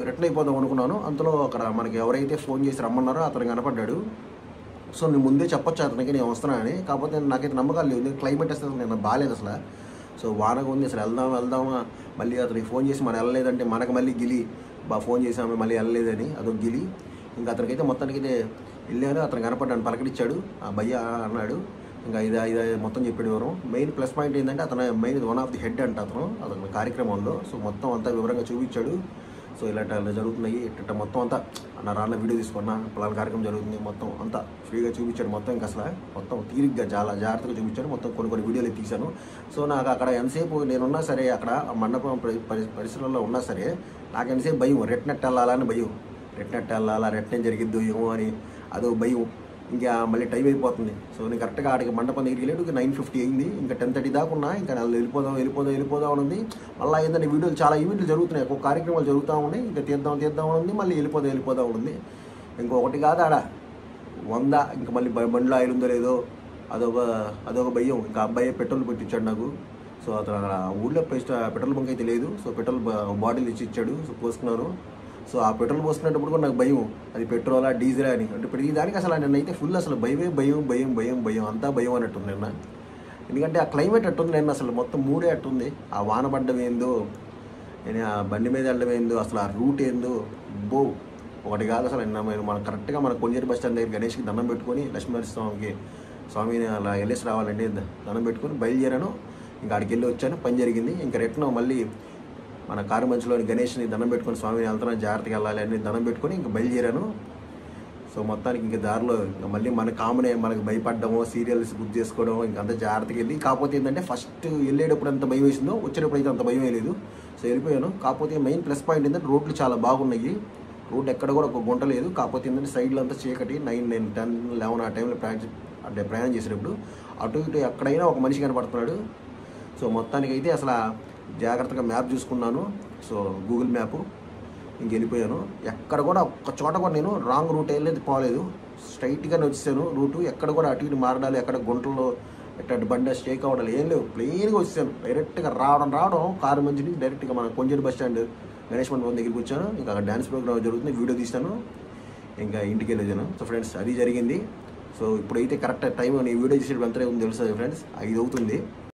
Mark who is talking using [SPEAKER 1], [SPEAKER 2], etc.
[SPEAKER 1] Return అయిపోదాం అనుకున్నాను. అంతలో అక్కడ మనకి ఎవరైతే ఫోన్ చేసి రమ్మన్నారో అతను కనపడ్డాడు. సో నేను ముందే చెప్పొచ్చు అతనికి నేను వస్తున్నానని. కాకపోతే నాకైతే నమ్మకాలు లేవు. క్లైమేట్ అసలు నేను బాగాలేదు అసలు. సో వానగా ఉంది, అసలు వెళ్దామా మళ్ళీ అతనికి ఫోన్ చేసి మనం వెళ్ళలేదంటే మనకు మళ్ళీ గిలి ఫోన్ చేసాము మళ్ళీ వెళ్ళలేదని అదొక గిలి. ఇంకా అతనికైతే మొత్తానికైతే వెళ్ళాను. అతను కనపడ్డాను, పలకరించాడు, భయ్య అన్నాడు. ఇంకా ఇది మొత్తం చెప్పాడు వివరం. మెయిన్ ప్లస్ పాయింట్ ఏంటంటే అతను main one of the head అంట అతను కార్యక్రమంలో. సో మొత్తం అంతా వివరంగా చూపించాడు. సో ఇలాంటి జరుగుతున్నాయి ఇట్ట మొత్తం అంతా నా రాళ్ళ వీడియో తీసుకున్నా పలానా కార్యక్రమం జరుగుతుంది మొత్తం అంతా ఫ్రీగా చూపించాడు. మొత్తం ఇంకా అసలు మొత్తం తీరిగ్గా చాలా జాగ్రత్తగా చూపించాడు. మొత్తం కొన్ని వీడియోలు తీశాను. సో నాకు అక్కడ ఎంతసేపు నేనున్నా సరే, అక్కడ మండపం పరిసరాల్లో ఉన్నా సరే నాకు ఎంతసేపు భయం, రెట్నెట్ వెళ్ళాలని భయం. రెట్నెట్ వెళ్ళాలా, రెట్నేం జరిగిద్దు ఏమో అని అదో భయం. ఇంకా మళ్ళీ టైం అయిపోతుంది. సో నేను కరెక్ట్గా ఆడికి మండపం దగ్గరికి వెళ్ళాడు. 9:50 అయింది. ఇంకా 10:30 దాకా ఉన్నా. ఇంకా నేను వెళ్ళిపోదాం అని ఉంది. మళ్ళీ ఏంటంటే వీడియోలు చాలా ఈవెంట్లు జరుగుతున్నాయి, ఒక్కొక్క కార్యక్రమాలు జరుగుతూ ఉన్నాయి. ఇంకా తీద్దాం అని ఉంది. మళ్ళీ వెళ్ళిపోదాం ఉంది. ఇంకొకటి కాదు ఆడ 100 ఇంకా మళ్ళీ బండిలో ఆయిల్ ఉందో లేదో అదొక భయం. ఇంకా అబ్బాయి పెట్రోల్ పెట్టించాడు నాకు. సో అతను అక్కడ ఊళ్ళో పెట్రోల్ బంక్ అయితే లేదు. సో పెట్రోల్ బాటిల్ ఇచ్చాడు. సో పోసుకున్నారు. సో ఆ పెట్రోల్ పోసుకునేటప్పుడు కూడా నాకు భయం, అది పెట్రోలా డీజిలా అని. అంటే ప్రతి దానికి అసలు నిన్నైతే ఫుల్ అసలు భయం అంతా భయం అన్నట్టుంది నిన్న. ఎందుకంటే ఆ క్లైమేట్ అట్టుంది నిన్న, అసలు మొత్తం మూడే అట్టుంది. ఆ వాన పడ్డం ఏందో, నేను ఆ బండి మీద వెళ్ళడం ఏందో, అసలు ఆ రూట్ ఏందో ఒకటి కాదు అసలు. నిన్న మనం కరెక్ట్గా మన కొంజేరు బస్ స్టాండ్ దగ్గర గణేష్కి దండం పెట్టుకొని స్వామిని అలా వెళ్ళేసి రావాలండి. దండం పెట్టుకొని బయలుదేరాను. ఇంకా ఆడికి వెళ్ళి వచ్చాను, పని జరిగింది. ఇంకా రిటర్న్ మళ్ళీ మన కారు మంచులోని గణేష్ని దండం పెట్టుకొని స్వామిని వెళ్తున్నాను, జాగ్రత్తగా వెళ్ళాలి అని దండం పెట్టుకొని ఇంకా బయలుదేరాను. సో మొత్తానికి ఇంకా దారిలో ఇంకా మళ్ళీ మన కామనే మనకు భయపడ్డము, సీరియల్స్ బుక్ చేసుకోవడం, ఇంకా అంత జాగ్రత్తగా వెళ్ళి. కాకపోతే ఏంటంటే ఫస్ట్ వెళ్ళేటప్పుడు ఎంత భయం వేసిందో వచ్చేటప్పుడు అయితే అంత భయం లేదు. సో వెళ్ళిపోయాను. కాకపోతే మెయిన్ ప్లస్ పాయింట్ ఏంటంటే రోడ్లు చాలా బాగున్నాయి. రోడ్డు ఎక్కడ కూడా ఒక గుంట లేదు. కాకపోతే ఏంటంటే సైడ్లో అంతా చీకటి. 9, 10, 11 ఆ టైంలో ప్రయాణం చేసేటప్పుడు అటు ఇటు ఎక్కడైనా ఒక మనిషి కనపడుతున్నాడు. సో మొత్తానికైతే అసలు జాగ్రత్తగా మ్యాప్ చూసుకున్నాను. సో గూగుల్ మ్యాప్ ఇంకెళ్ళిపోయాను. ఎక్కడ కూడా ఒక్క చోట కూడా నేను రాంగ్ రూట్ పోలేదు. స్ట్రైట్గానే వచ్చేసాను రూటు. ఎక్కడ కూడా అటు ఇటు మారడాలు, ఎక్కడ గుంటల్లో ఎట్లాంటి బండి స్టేక్ అవ్వడాలు ఏం లేవు. ప్లెయిన్గా వచ్చేసాను. డైరెక్ట్గా రావడం కారు మంచి నుంచి డైరెక్ట్గా మన కొంజేరు బస్ స్టాండ్ గణేష్ మండపం దగ్గరికి వచ్చాను. ఇంకా అక్కడ డ్యాన్స్ ప్రోగ్రామ్ జరుగుతుంది, వీడియో తీస్తాను, ఇంకా ఇంటికి వెళ్ళేదాను. సో ఫ్రెండ్స్ అది జరిగింది. సో ఇప్పుడైతే కరెక్ట్ టైం నేను వీడియో చేసేటప్పుడు ఎంతనే ఉంది తెలుస్తుంది ఫ్రెండ్స్, 5 అవుతుంది.